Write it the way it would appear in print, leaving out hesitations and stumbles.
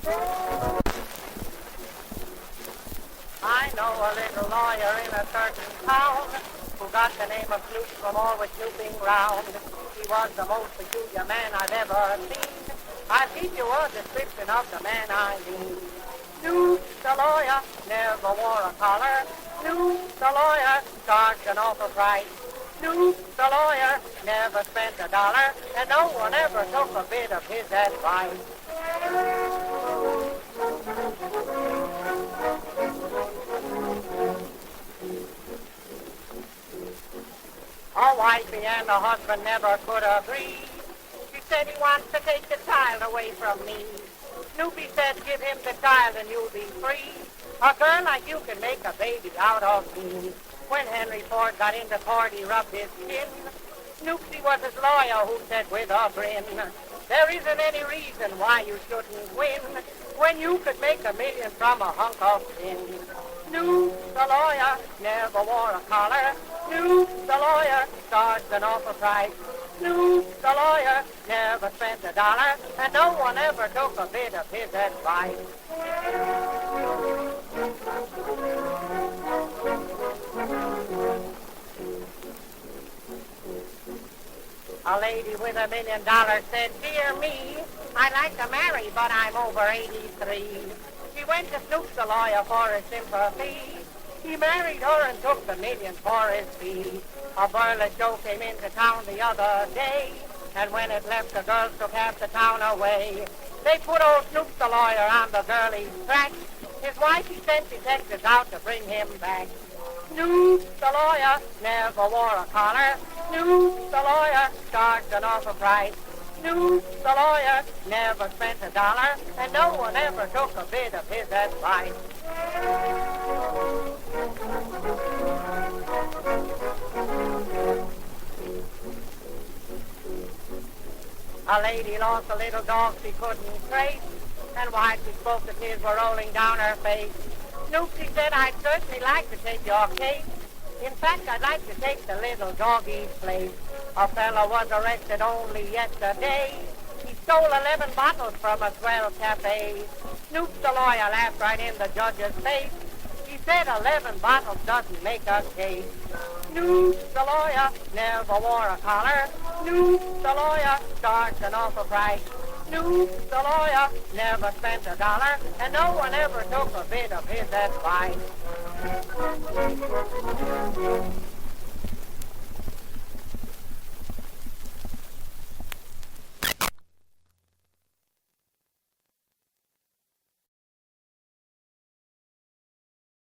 I know a little lawyer in a certain town who got the name of Snoops from always snooping round. He was the most peculiar man I've ever seen. I'll give you a description of the man I mean. Snoops, the lawyer, never wore a collar. Snoops, the lawyer, charged an awful price. Snoops, the lawyer, never spent a dollar, and no one ever took a bit of his advice. A wifey and a husband never could agree. She said he wants to take the child away from me. Snoopy said, give him the child and you'll be free. A girl like you can make a baby out of me. When Henry Ford got into court, he rubbed his chin. Snoopsy was his lawyer who said with a grin, there isn't any reason why you shouldn't win when you could make $1 million from a hunk of tin. Snoops, the lawyer, never wore a collar. Snoops, the lawyer, charged an awful price. Snoops, the lawyer, never spent a dollar, and no one ever took a bit of his advice. A lady with $1 million said, dear me, I'd like to marry, but I'm over 83. She went to Snoops the lawyer for his sympathy. He married her and took the $1 million for his fee. A burlesque show came into town the other day, and when it left, the girls took half the town away. They put old Snoops the lawyer on the girlie's track. His wife, he sent detectives out to bring him back. Snoops the lawyer, never wore a collar. Snoops the lawyer, charged an awful price. Snoops the lawyer, never spent a dollar, and no one ever took a bit of his advice. A lady lost a little dog she couldn't trace, and while she spoke, the tears were rolling down her face. Snoopsy said, I'd certainly like to take your case. In fact, I'd like to take the little doggie's place. A fellow was arrested only yesterday. He stole 11 bottles from a swell cafe. Snoops the lawyer laughed right in the judge's face. He said 11 bottles doesn't make a case. Snoops the lawyer, never wore a collar. Snoops the lawyer, charged an awful price. Snoops the lawyer, never spent a dollar, and no one ever took a bit of his advice.